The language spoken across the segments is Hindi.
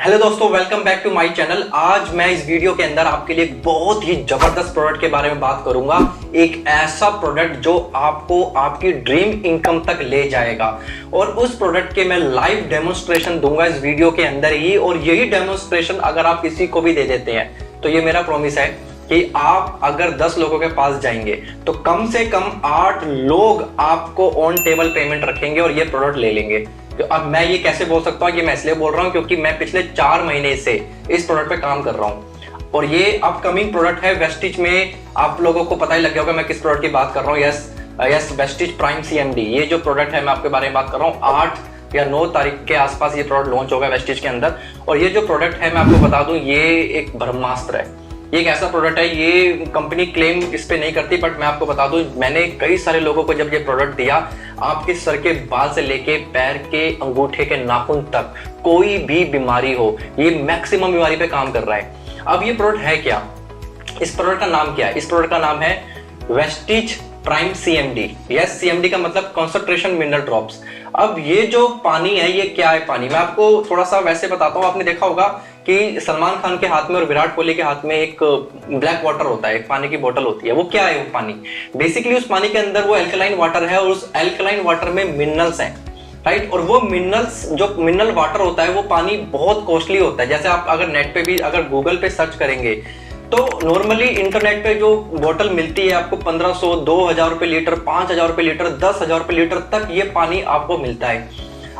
हेलो दोस्तों, welcome back to my channel. आज मैं इस वीडियो के अंदर आपके लिए एक बहुत ही जबरदस्त प्रोडक्ट के बारे में बात करूंगा। एक ऐसा प्रोडक्ट जो आपको आपकी ड्रीम इनकम तक ले जाएगा और उस प्रोडक्ट के मैं लाइव डेमोन्स्ट्रेशन दूंगा इस वीडियो के अंदर ही। और यही डेमोन्स्ट्रेशन अगर आप किसी को भी दे देते हैं तो ये मेरा प्रॉमिस है कि आप अगर 10 लोगों के पास जाएंगे तो कम से कम 8 लोग आपको ऑन टेबल पेमेंट रखेंगे और ये प्रोडक्ट ले लेंगे। तो अब मैं ये कैसे बोल सकता हूँ कि मैं इसलिए बोल रहा हूँ क्योंकि मैं पिछले 4 महीने से इस प्रोडक्ट पे काम कर रहा हूँ और ये अपकमिंग प्रोडक्ट है वेस्टिज में। आप लोगों को पता ही लग गया होगा मैं किस प्रोडक्ट की बात कर रहा हूँ। यस, वेस्टिज प्राइम सीएमडी, ये जो प्रोडक्ट है मैं आपके बारे में बात कर रहा हूँ। 8 या 9 तारीख के आसपास ये प्रोडक्ट लॉन्च होगा वेस्टिज के अंदर। और ये जो प्रोडक्ट है मैं आपको बता दूं, ये एक ब्रह्मास्त्र है। ये एक ऐसा प्रोडक्ट है, ये कंपनी क्लेम इस पे नहीं करती, बट मैं आपको बता दूं मैंने कई सारे लोगों को जब ये प्रोडक्ट दिया, आपके सर के बाल से लेके पैर के अंगूठे के नाखून तक कोई भी बीमारी हो, ये मैक्सिमम बीमारी पे काम कर रहा है। अब ये प्रोडक्ट है क्या, इस प्रोडक्ट का नाम क्या है? इस प्रोडक्ट का नाम है Vestige prime CMD. Yes, CMD का मतलब कंसंट्रेशन मिनरल ड्रॉप्स। अब ये जो पानी है, ये क्या है पानी? मैं आपको थोड़ा सा वैसे बताता हूँ। आपने देखा होगा कि सलमान खान के हाथ में और विराट कोहली के हाथ में एक ब्लैक वाटर होता है, एक पानी की बोतल होती है। वो क्या है? वो पानी बेसिकली उस पानी के अंदर वो एल्कलाइन वाटर है और उस एल्कलाइन वाटर में मिनरल्स हैं, राइट। और वो मिनरल्स, जो मिनरल वाटर होता है, वो पानी बहुत कॉस्टली होता है। जैसे आप अगर नेट पे भी अगर गूगल पे सर्च करेंगे तो नॉर्मली इंटरनेट पे जो बोतल मिलती है आपको 1500, 2000 रुपए लीटर, 5000 रुपए लीटर, 10,000 रुपए लीटर तक ये पानी आपको मिलता है।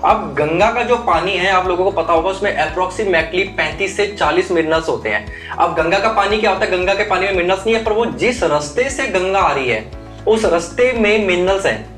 अब गंगा का जो पानी है, आप लोगों को पता होगा, उसमें अप्रोक्सीमेटली 35 से 40 मिनरल्स होते हैं। अब गंगा का पानी क्या होता है? गंगा के पानी में मिनरल्स नहीं है, पर वो जिस रास्ते से गंगा आ रही है उस रास्ते में मिनरल्स हैं।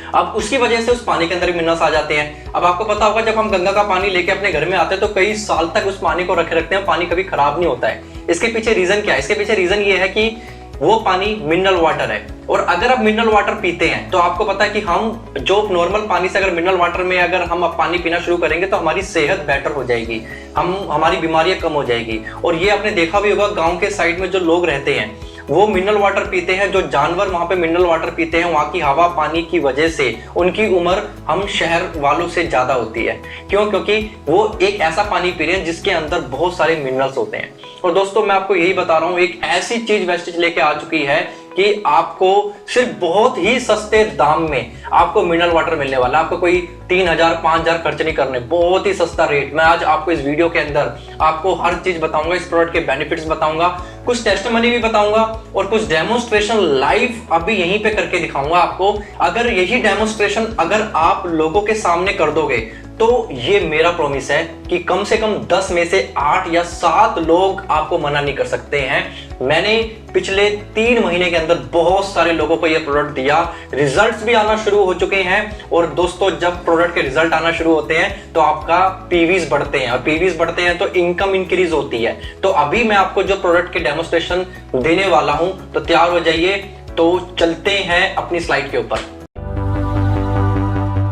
अब उसकी वजह से उस पानी के अंदर मिनरल्स आ जाते हैं। अब आपको पता होगा जब हम गंगा का पानी लेके अपने घर में आते हैं तो कई साल तक उस पानी को रखे रखते हैं, पानी कभी खराब नहीं होता है। इसके पीछे रीजन क्या है? इसके पीछे रीजन ये है कि वो पानी मिनरल वाटर है। और अगर आप मिनरल वाटर पीते हैं तो आपको पता है कि हम जो नॉर्मल पानी से अगर मिनरल वाटर में अगर हम अब पानी पीना शुरू करेंगे तो हमारी सेहत बेटर हो जाएगी, हमारी बीमारियां कम हो जाएगी। और ये आपने देखा भी होगा, गांव के साइड में जो लोग रहते हैं वो मिनरल वाटर पीते हैं, जो जानवर वहां पे मिनरल वाटर पीते हैं, वहां की हवा पानी की वजह से उनकी उम्र हम शहर वालों से ज्यादा होती है। क्यों? क्योंकि वो एक ऐसा पानी पी रहे हैं जिसके अंदर बहुत सारे मिनरल्स होते हैं। और दोस्तों मैं आपको यही बता रहा हूं, एक ऐसी चीज वेस्टिज लेके आ चुकी है कि आपको सिर्फ बहुत ही सस्ते दाम में आपको मिनरल वाटर मिलने वाला है। आपको कोई 3000 5000 खर्च नहीं करने, बहुत ही सस्ता रेट। मैं आज आपको इस वीडियो के अंदर आपको हर चीज बताऊंगा, इस प्रोडक्ट के बेनिफिट्स बताऊंगा, कुछ टेस्टिमनी भी बताऊंगा और कुछ डेमोन्स्ट्रेशन लाइव अभी यहीं पे करके दिखाऊंगा आपको। अगर यही डेमोन्स्ट्रेशन अगर आप लोगों के सामने कर दोगे तो ये मेरा प्रॉमिस है कि कम से कम 10 में से 8 या 7 लोग आपको मना नहीं कर सकते हैं। मैंने पिछले 3 महीने के अंदर बहुत सारे लोगों को यह प्रोडक्ट दिया, रिजल्ट्स भी आना शुरू हो चुके हैं। और दोस्तों जब प्रोडक्ट के रिजल्ट आना शुरू होते हैं तो आपका पीवीज बढ़ते हैं, और पीवीज बढ़ते हैं तो इनकम इंक्रीज होती है। तो अभी मैं आपको जो प्रोडक्ट के डेमोन्स्ट्रेशन देने वाला हूं, तो तैयार हो जाइए। तो चलते हैं अपनी स्लाइड के ऊपर।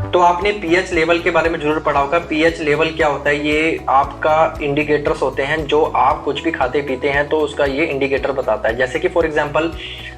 तो आपने पीएच लेवल के बारे में जरूर पढ़ा होगा। पीएच लेवल क्या होता है? ये आपका इंडिकेटर्स होते हैं, जो आप कुछ भी खाते पीते हैं तो उसका ये इंडिकेटर बताता है। जैसे कि फॉर एग्जांपल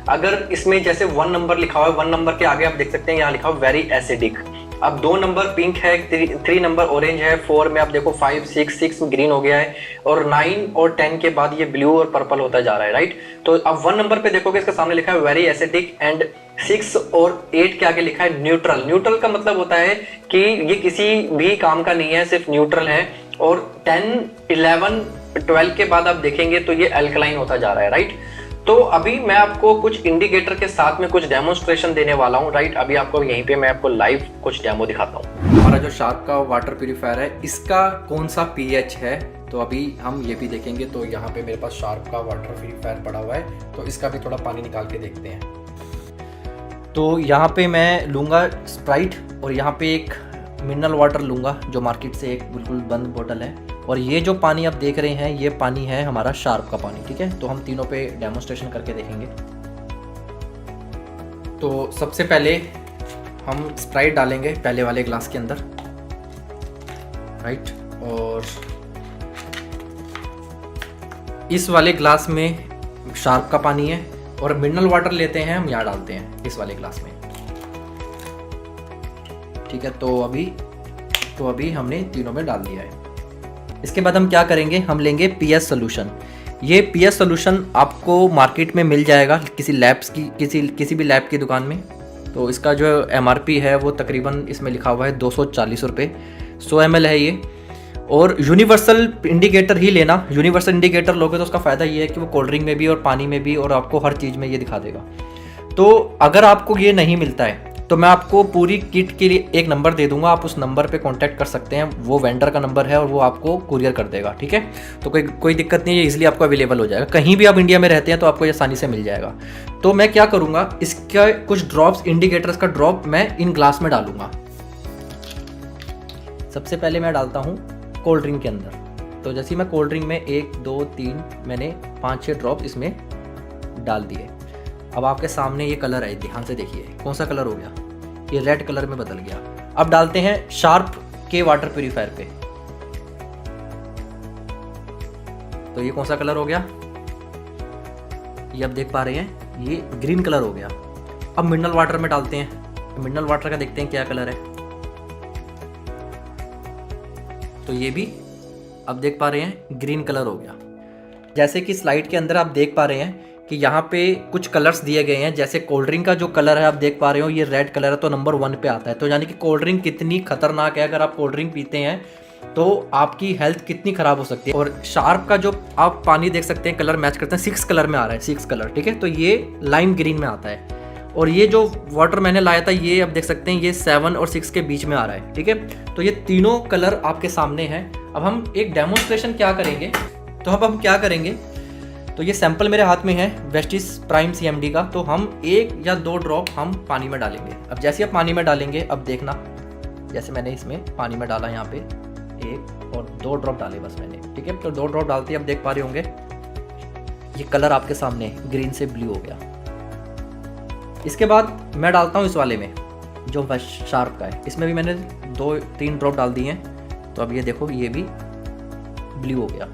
अगर इसमें जैसे 1 नंबर लिखा हुआ है, 1 नंबर के आगे आप देख सकते हैं यहाँ लिखा हुआ वेरी एसिडिक। अब 2 नंबर पिंक है, 3 नंबर ऑरेंज है, 4 में आप देखो 5 6 ग्रीन हो गया है, और 9 और 10 के बाद ये ब्लू और पर्पल होता जा रहा है, राइट। तो अब 1 नंबर पे देखोगे इसके सामने लिखा है वेरी एसिडिक, एंड 6 और 8 के आगे लिखा है न्यूट्रल। न्यूट्रल का मतलब होता है कि ये किसी भी काम का नहीं है, सिर्फ न्यूट्रल है। और 10 11 12 के बाद आप देखेंगे तो ये अल्कलाइन होता जा रहा है, राइट। तो अभी मैं आपको कुछ इंडिकेटर के साथ में कुछ डेमोन्स्ट्रेशन देने वाला हूं, राइट। अभी आपको यहीं पे मैं आपको लाइव कुछ डेमो दिखाता हूं। हमारा जो शार्प का वाटर प्यूरिफायर है, इसका कौन सा पीएच है, तो अभी हम ये भी देखेंगे। तो यहाँ पे मेरे पास शार्प का वाटर प्यूरिफायर पड़ा हुआ है, तो इसका भी थोड़ा पानी निकाल के देखते हैं। तो यहाँ पे मैं लूँगा स्प्राइट और यहाँ पे एक मिनरल वाटर लूँगा जो मार्केट से एक बिल्कुल बंद बोतल है। और ये जो पानी आप देख रहे हैं ये पानी है हमारा शार्प का पानी, ठीक है। तो हम तीनों पे डेमोन्स्ट्रेशन करके देखेंगे। तो सबसे पहले हम स्प्राइट डालेंगे पहले वाले ग्लास के अंदर, राइट। और इस वाले ग्लास में शार्प का पानी है और मिनरल वाटर लेते हैं हम, यहाँ डालते हैं इस वाले ग्लास में, ठीक है। तो अभी हमने तीनों में डाल दिया है। इसके बाद हम क्या करेंगे, हम लेंगे पीएस सोल्यूशन। ये पीएस सोल्यूशन आपको मार्केट में मिल जाएगा किसी लैब्स की, किसी भी लैब की दुकान में। तो इसका जो एमआरपी है वो तकरीबन इसमें लिखा हुआ है 240 रुपये। 100 ml है ये। और यूनिवर्सल इंडिकेटर ही लेना। यूनिवर्सल इंडिकेटर लोगे तो उसका फ़ायदा ये है कि वो कोल्ड ड्रिंक में भी और पानी में भी और आपको हर चीज़ में ये दिखा देगा। तो अगर आपको ये नहीं मिलता है तो मैं आपको पूरी किट के लिए एक नंबर दे दूंगा, आप उस नंबर पे कांटेक्ट कर सकते हैं। वो वेंडर का नंबर है और वो आपको कुरियर कर देगा, ठीक है। तो कोई दिक्कत नहीं है, इजीली आपको अवेलेबल हो जाएगा। कहीं भी आप इंडिया में रहते हैं तो आपको ये आसानी से मिल जाएगा। तो मैं क्या करूँगा, इसका कुछ ड्रॉप्स, इंडिकेटर्स का ड्रॉप मैं इन ग्लास में डालूंगा। सबसे पहले मैं डालता हूँ कोल्ड ड्रिंक के अंदर। तो जैसे मैं कोल्ड ड्रिंक में 1 2 3 मैंने 5-6 ड्रॉप इसमें डाल दिए। अब आपके सामने ये कलर है, ध्यान से देखिए कौन सा कलर हो गया, ये रेड कलर में बदल गया। अब डालते हैं शार्प के वाटर प्यूरीफायर पे। तो ये कौन सा कलर हो गया, ये आप देख पा रहे हैं, ये ग्रीन कलर हो गया। अब मिनरल वाटर में डालते हैं। मिनरल वाटर का देखते हैं क्या कलर है। तो ये भी अब देख पा रहे हैं ग्रीन कलर हो गया। जैसे कि स्लाइड के अंदर आप देख पा रहे हैं कि यहाँ पे कुछ कलर्स दिए गए हैं। जैसे कोल्ड ड्रिंक का जो कलर है आप देख पा रहे हो, ये रेड कलर है, तो नंबर 1 पे आता है। तो यानी कि कोल्ड ड्रिंक कितनी खतरनाक है। अगर आप कोल्ड ड्रिंक पीते हैं तो आपकी हेल्थ कितनी खराब हो सकती है। और शार्प का जो आप पानी देख सकते हैं, कलर मैच करते हैं, 6 कलर में आ रहा है, 6 कलर, ठीक है। तो ये लाइम ग्रीन में आता है। और ये जो वाटर मैंने लाया था, ये आप देख सकते हैं, ये 7 और 6 के बीच में आ रहा है, ठीक है। तो ये तीनों कलर आपके सामने हैं। अब हम एक डेमोन्स्ट्रेशन क्या करेंगे, तो अब हम क्या करेंगे, तो ये सैंपल मेरे हाथ में है वेस्टिज प्राइम CMD का। तो हम 1 या 2 ड्रॉप हम पानी में डालेंगे। अब जैसे आप पानी में डालेंगे, अब देखना, जैसे मैंने इसमें पानी में डाला, यहाँ पे 1 और 2 ड्रॉप डाले बस मैंने, ठीक है। तो 2 ड्रॉप डालते ही अब देख पा रहे होंगे ये कलर आपके सामने ग्रीन से ब्लू हो गया। इसके बाद मैं डालता हूँ इस वाले में जो शार्प का है। इसमें भी मैंने 2-3 ड्रॉप डाल दिए हैं। तो अब ये देखो, ये भी ब्लू हो गया,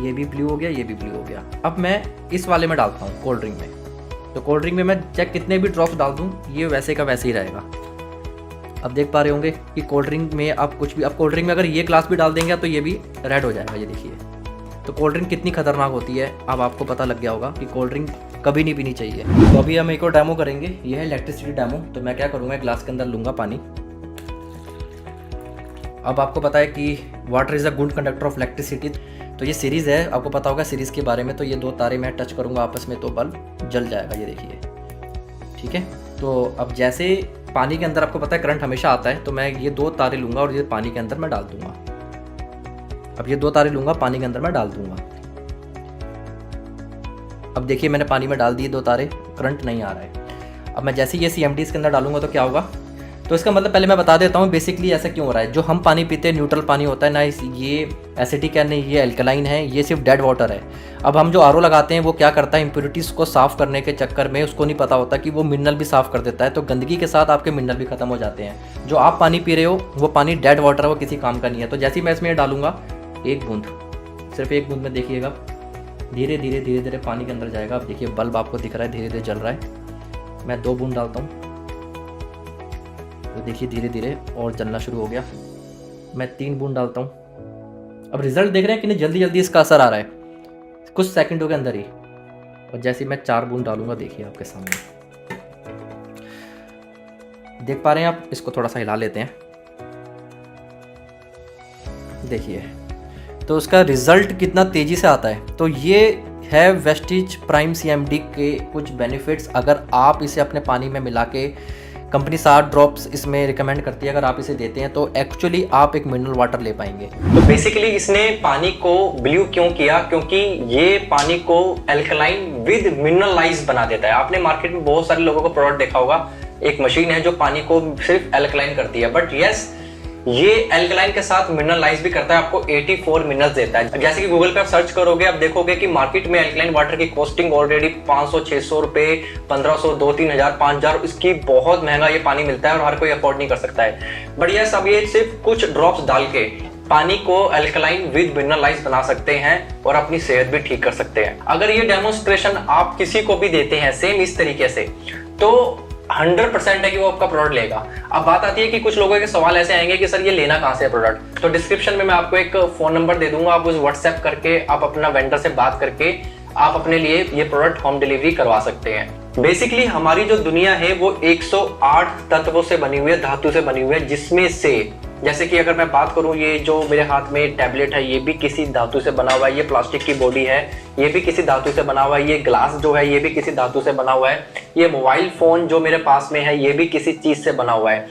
ये भी ब्लू हो गया, ये भी ब्लू हो गया। अब मैं इस वाले में डालता हूँ कोल्ड ड्रिंक में। तो कोल्ड ड्रिंक में मैं चाहे कितने भी ड्रॉप्स डाल दूँ, ये वैसे का वैसे ही रहेगा। अब देख पा रहे होंगे कि कोल्ड ड्रिंक में आप कुछ भी, आप कोल्ड ड्रिंक में अगर ये ग्लास भी डाल देंगे तो ये भी रेड हो जाएगा, ये देखिए। तो कोल्ड ड्रिंक कितनी खतरनाक होती है, अब आपको पता लग गया होगा कि कोल्ड ड्रिंक कभी नहीं पीनी चाहिए। तो अभी हम एक और डेमो करेंगे, ये है इलेक्ट्रिसिटी डेमो। तो मैं क्या करूँगा, ग्लास के अंदर लूँगा पानी। अब आपको पता है कि water is a good conductor of electricity. तो ये सीरीज़ है, आपको पता होगा सीरीज़ के बारे में। तो ये 2 तारे मैं टच करूँगा आपस में तो बल्ब जल जाएगा, ये देखिए, ठीक है। तो अब जैसे पानी के अंदर आपको पता है करंट हमेशा आता है, तो मैं ये 2 तारे लूँगा और ये पानी के अंदर मैं डाल दूँगा। अब ये 2 तारे लूँगा, पानी के अंदर मैं डाल दूँगा। अब देखिए मैंने पानी में डाल दिए 2 तारे, करंट नहीं आ रहा है। अब मैं जैसे ये CMD इसके अंदर डालूंगा तो क्या होगा, तो इसका मतलब पहले मैं बता देता हूँ बेसिकली ऐसा क्यों हो रहा है। जो हम पानी पीते हैं न्यूट्रल पानी होता है ना, ये एसिडिक है नहीं, ये अल्कलाइन है, ये सिर्फ डेड वाटर है। अब हम जो RO लगाते हैं वो क्या करता है, इंप्योरिटीज़ को साफ़ करने के चक्कर में उसको नहीं पता होता कि वो मिनरल भी साफ़ कर देता है। तो गंदगी के साथ आपके मिनरल भी खत्म हो जाते हैं। जो आप पानी पी रहे हो वो पानी डेड वाटर है, वो किसी काम का नहीं है। तो जैसे ही मैं इसमें डालूंगा 1 बूंद, सिर्फ 1 बूंद में देखिएगा धीरे धीरे पानी के अंदर जाएगा। अब देखिए बल्ब आपको दिख रहा है धीरे धीरे जल रहा है। मैं 2 बूंद डालता हूँ तो देखिए धीरे धीरे और जलना शुरू हो गया। मैं 3 बूंद डालता हूँ। अब रिजल्ट देख रहे हैं कि नहीं, जल्दी जल्दी इसका असर आ रहा है कुछ सेकंडों के अंदर ही। और जैसे मैं 4 बूंद डालूंगा, देखिए आपके सामने देख पा रहे हैं आप। इसको थोड़ा सा हिला लेते हैं, देखिए तो उसका रिजल्ट कितना तेज़ी से आता है। तो ये है वेस्टिज प्राइम CMD के कुछ बेनिफिट्स। अगर आप इसे अपने पानी में मिला के, कंपनी 7 ड्रॉप्स इसमें रिकमेंड करती है, अगर आप इसे देते हैं तो एक्चुअली आप एक मिनरल वाटर ले पाएंगे। तो बेसिकली इसने पानी को ब्लू क्यों किया, क्योंकि ये पानी को अल्कलाइन विद मिनरलाइज बना देता है। आपने मार्केट में बहुत सारे लोगों को प्रोडक्ट देखा होगा, एक मशीन है जो पानी को सिर्फ अल्कलाइन करती है, बट यस ये अल्कलाइन के साथ मिनरलाइज भी करता है, आपको 84 मिनरल्स देता है। जैसे कि गूगल पे आप सर्च करोगे, आप देखोगे कि मार्केट में अल्कलाइन वाटर की कॉस्टिंग ऑलरेडी 500-600 रुपए, 1500, 2-3 हजार, 5000, इसकी बहुत महंगा ये पानी मिलता है और हर कोई अफोर्ड नहीं कर सकता है। बट यस अब ये सिर्फ कुछ ड्रॉप्स डाल के पानी को अल्कलाइन विद मिनरलाइज बना सकते हैं और अपनी सेहत भी ठीक कर सकते हैं। अगर ये डेमोन्स्ट्रेशन आप किसी को भी देते हैं सेम इस तरीके से, तो 100% है कि वो आपका प्रोडक्ट लेगा। अब बात आती है कि कुछ लोगों के सवाल ऐसे आएंगे कि सर ये लेना कहाँ से है प्रोडक्ट, तो डिस्क्रिप्शन में मैं आपको एक फोन नंबर दे दूंगा, आप उस व्हाट्सएप करके आप अपना वेंडर से बात करके आप अपने लिए ये प्रोडक्ट होम डिलीवरी करवा सकते हैं। बेसिकली हमारी जो दुनिया है वो 108 तत्वों से बनी हुई है, धातु से बनी हुई है, जिसमें से जैसे कि अगर मैं बात करूं, ये जो मेरे हाथ में टैबलेट है ये भी किसी धातु से बना हुआ है, ये प्लास्टिक की बॉडी है ये भी किसी धातु से बना हुआ है, ये ग्लास जो है ये भी किसी धातु से बना हुआ है, ये मोबाइल फोन जो मेरे पास में है ये भी किसी चीज से बना हुआ है।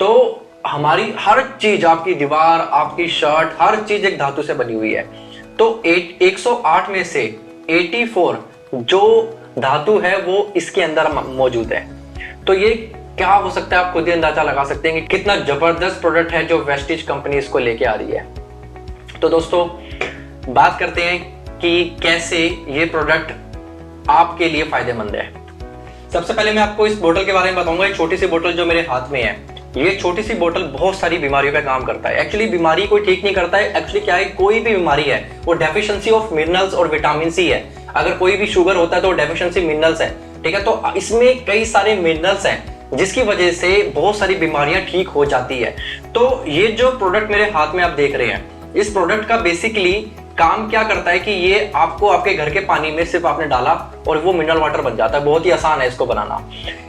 तो हमारी हर चीज, आपकी दीवार, आपकी शर्ट, हर चीज एक धातु से बनी हुई है। तो 108 में से 84 जो धातु है वो इसके अंदर मौजूद है। तो ये क्या हो सकता है, आप खुद ही अंदाजा लगा सकते हैं कि कितना जबरदस्त प्रोडक्ट है जो वेस्टिज कंपनी इसको लेके आ रही है। तो दोस्तों बात करते हैं कि कैसे ये प्रोडक्ट आपके लिए फायदेमंद है। सबसे पहले मैं आपको इस बोतल के बारे में बताऊंगा। एक छोटी सी बोतल जो मेरे हाथ में है, ये छोटी सी बोतल बहुत सारी बीमारियों पे काम करता है। एक्चुअली बीमारी कोई ठीक नहीं करता है, एक्चुअली क्या है, कोई भी बीमारी है वो डेफिशिएंसी ऑफ मिनरल्स और विटामिन सी है। अगर कोई भी शुगर होता है तो डेफिशिएंसी मिनरल्स है, ठीक है। तो इसमें कई सारे मिनरल्स हैं जिसकी वजह से बहुत सारी बीमारियां ठीक हो जाती है। तो ये जो प्रोडक्ट मेरे हाथ में आप देख रहे हैं, इस प्रोडक्ट का बेसिकली काम क्या करता है कि ये आपको आपके घर के पानी में सिर्फ आपने डाला और वो मिनरल वाटर बन जाता है। बहुत ही आसान है इसको बनाना,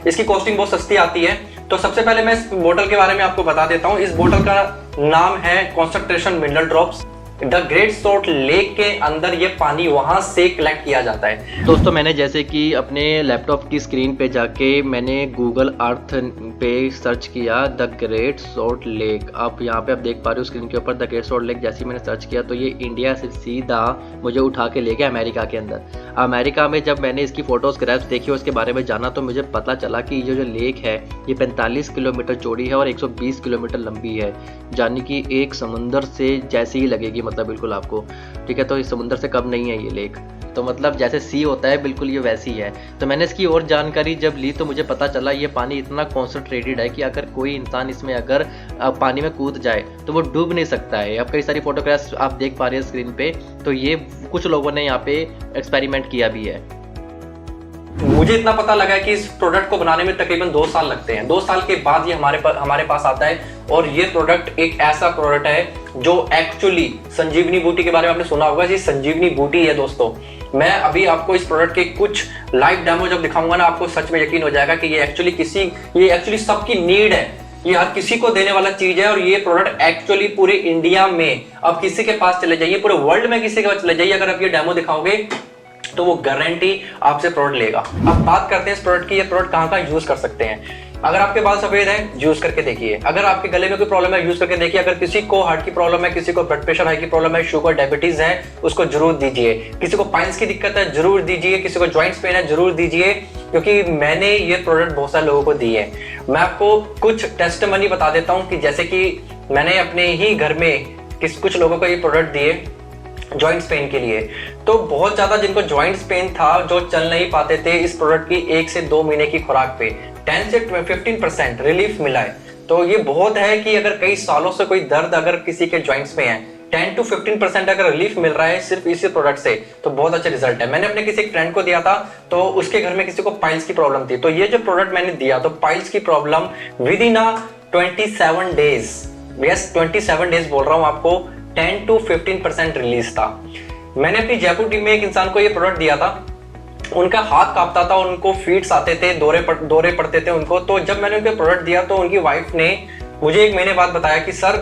इसकी कॉस्टिंग बहुत सस्ती आती है। तो सबसे पहले मैं इस बोतल के बारे में आपको बता देता हूँ। इस बोतल का नाम है concentration mineral drops. The great salt lake के अंदर ये पानी वहां से कलेक्ट किया जाता है। दोस्तों मैंने जैसे कि अपने लैपटॉप की स्क्रीन पे जाके मैंने गूगल अर्थ पे सर्च किया द ग्रेट सॉल्ट लेक। आप यहाँ पे आप देख पा रहे हो स्क्रीन के ऊपर द ग्रेट सॉल्ट लेक। जैसे मैंने सर्च किया तो ये इंडिया से सीधा मुझे उठा के ले गया अमेरिका के अंदर। अमेरिका में जब मैंने इसकी फोटोग्राफ्स देखी और उसके बारे में जाना तो मुझे पता चला कि ये जो लेक है ये 45 किलोमीटर चौड़ी है और 120 किलोमीटर लंबी है, यानी कि एक समुंदर से जैसी ही लगेगी, मतलब बिल्कुल आपको, ठीक है। तो इस समुंदर से कम नहीं है ये लेक, तो मतलब जैसे सी होता है बिल्कुल ये वैसी है। तो मैंने इसकी और जानकारी जब ली तो मुझे पता चला ये पानी इतना कॉन्सेंट्रेटेड है कि अगर कोई इंसान इसमें अगर पानी में कूद जाए तो वो डूब नहीं सकता है। अब कई सारी फोटोग्राफ्स आप देख पा रहे हैं स्क्रीन पे, तो ये कुछ लोगों ने यहाँ पे एक्सपेरिमेंट किया भी है। मुझे इतना पता लगा कि इस प्रोडक्ट को बनाने में तकरीबन 2 साल लगते हैं। 2 साल के बाद ये हमारे पास आता है और ये प्रोडक्ट एक ऐसा प्रोडक्ट है जो एक्चुअली संजीवनी बूटी के बारे में आपने सुना होगा। ये संजीवनी बूटी है दोस्तों। मैं अभी आपको इस प्रोडक्ट के कुछ लाइव डेमो जब दिखाऊंगा ना, आपको सच में यकीन हो जाएगा कि ये एक्चुअली सबकी नीड है, ये हर किसी को देने वाला चीज है। और ये प्रोडक्ट एक्चुअली पूरे इंडिया में अब किसी के पास चले जाइए, पूरे वर्ल्ड में किसी के पास चले जाइए, अगर आप ये डेमो दिखाओगे तो वो गारंटी आपसे प्रोडक्ट लेगा। अब बात करते हैं इस प्रोडक्ट की, ये प्रोडक्ट कहाँ कहाँ यूज कर सकते हैं। अगर आपके बाल सफेद है यूज करके देखिए, अगर आपके गले में कोई प्रॉब्लम है यूज करके देखिए, अगर किसी को हार्ट की प्रॉब्लम है, किसी को ब्लड प्रेशर हाई की प्रॉब्लम है, शुगर डायबिटीज है, उसको जरूर दीजिए। किसी को पाइल्स की दिक्कत है जरूर दीजिए, किसी को जॉइंट्स पेन है जरूर दीजिए, क्योंकि मैंने ये प्रोडक्ट बहुत सारे लोगों को दिए है। मैं आपको कुछ टेस्टिमनी बता देता हूँ कि जैसे कि मैंने अपने ही घर में कुछ लोगों को ये प्रोडक्ट दिए जॉइंट्स पेन के लिए। तो बहुत ज्यादा जिनको जॉइंट्स पेन था, जो चल नहीं पाते थे, इस प्रोडक्ट की 1 से 2 महीने की खुराक पे 10 से 15% रिलीफ मिला है। तो ये बहुत है कि अगर कई सालों से कोई दर्द अगर किसी के जॉइंट्स में है, 10 to 15% अगर रिलीफ मिल रहा है सिर्फ इसी प्रोडक्ट से, तो बहुत अच्छा रिजल्ट है। मैंने अपने किसी एक फ्रेंड को दिया था, तो उसके घर में किसी को पाइल्स की प्रॉब्लम थी। तो ये जो प्रोडक्ट मैंने दिया, तो पाइल्स की problem with in 27 days, yes 27 days बोल रहा हूँ आपको, 10 to 15% रिलीज था। मैंने अपनी जयपुर टीम में एक इंसान को ये प्रोडक्ट दिया था, उनका हाथ कांपता था, उनको फीट्स आते थे, दौरे पड़ते थे उनको। तो जब मैंने उनको प्रोडक्ट दिया तो उनकी वाइफ ने मुझे 1 महीने बाद बताया कि सर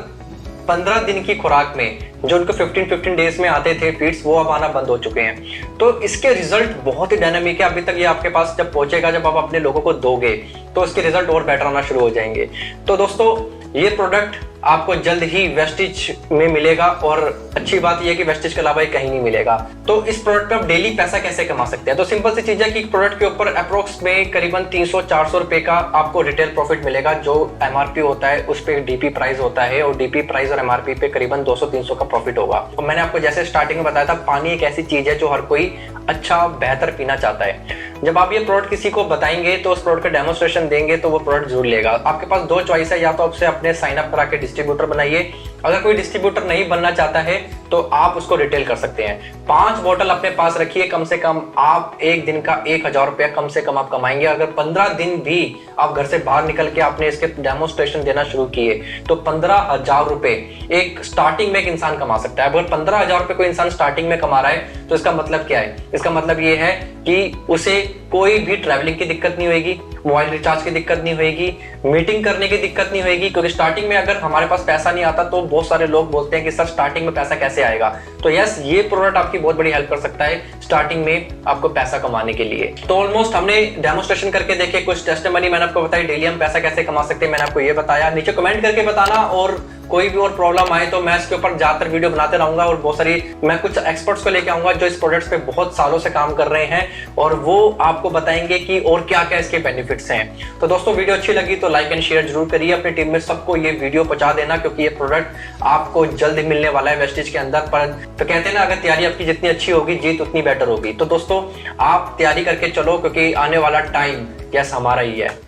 15 दिन की खुराक में जो उनको 15 डेज में आते थे फीट्स, वो अब आना बंद हो चुके हैं। तो इसके रिजल्ट बहुत ही डायनामिक है। अभी तक ये आपके पास जब पहुंचेगा, जब आप अपने लोगों को दोगे तो इसके रिजल्ट और बेटर आना शुरू हो जाएंगे। तो दोस्तों ये प्रोडक्ट आपको जल्द ही वेस्टिज में मिलेगा और अच्छी बात यह है कि वेस्टिज के अलावा कहीं नहीं मिलेगा। तो इस प्रोडक्ट पे आप डेली पैसा कैसे कमा सकते हैं? तो सिंपल सी चीज है कि प्रोडक्ट के ऊपर अप्रोक्स में करीबन 300-400 रुपए का आपको रिटेल प्रॉफिट मिलेगा। जो एमआरपी होता है उस पर डीपी प्राइस होता है और डीपी प्राइस और एमआरपी पे करीबन 200-300 का प्रॉफिट होगा। और मैंने आपको जैसे स्टार्टिंग में बताया था, पानी एक ऐसी चीज है जो हर कोई अच्छा बेहतर पीना चाहता है। जब आप ये प्रोडक्ट किसी को बताएंगे तो उस प्रोडक्ट का डेमोस्ट्रेशन देंगे तो वो प्रोडक्ट जरूर लेगा। आपके पास 2 चॉइस है, या तो आपसे अपने साइन अप करा के डिस्ट्रीब्यूटर बनाइए। अगर कोई डिस्ट्रीब्यूटर नहीं बनना चाहता है तो आप उसको रिटेल कर सकते हैं। 5 बॉटल अपने पास रखिए, कम से कम आप एक दिन का 1000 रुपया कम से कम आप कमाएंगे। अगर 15 दिन भी आप घर से बाहर निकल के आपने इसके डेमोस्ट्रेशन देना शुरू किए तो 15,000 रुपए एक स्टार्टिंग में एक इंसान कमा सकता है। अगर 15,000 रुपए कोई इंसान स्टार्टिंग में कमा रहा है तो इसका मतलब क्या है? इसका मतलब ये है कि उसे कोई भी ट्रैवलिंग की दिक्कत नहीं होगी, मोबाइल रिचार्ज की दिक्कत नहीं होगी, मीटिंग करने की दिक्कत नहीं होगी। क्योंकि स्टार्टिंग में अगर हमारे पास पैसा नहीं आता तो बहुत सारे लोग बोलते हैं कि सर स्टार्टिंग में पैसा कैसे आएगा। तो यस, ये प्रोडक्ट आपकी बहुत बड़ी हेल्प कर सकता है स्टार्टिंग में आपको पैसा कमाने के लिए। तो ऑलमोस्ट हमने डेमोस्ट्रेशन करके देखे, कुछ टेस्टिमनी मैंने आपको बताई, डेली हम पैसा कैसे कमा सकते हैं मैंने आपको ये बताया। नीचे कमेंट करके बताना, और कोई भी और प्रॉब्लम आए तो मैं इसके ऊपर ज्यादातर वीडियो बनाते रहूंगा और बहुत सारी मैं कुछ एक्सपर्ट्स को लेके आऊंगा जो इस प्रोडक्ट्स पे बहुत सालों से काम कर रहे हैं और वो आपको बताएंगे कि और क्या क्या इसके बेनिफिट्स हैं। तो दोस्तों, वीडियो अच्छी लगी तो लाइक एंड शेयर जरूर करिए, अपनी टीम में सबको ये वीडियो पहुंचा देना, क्योंकि ये प्रोडक्ट आपको जल्द मिलने वाला है वेस्टेज के अंदर। पर तो कहते हैं ना, अगर तैयारी आपकी जितनी अच्छी होगी जीत उतनी बेटर होगी। तो दोस्तों, आप तैयारी करके चलो, क्योंकि आने वाला टाइम यस हमारा ही है।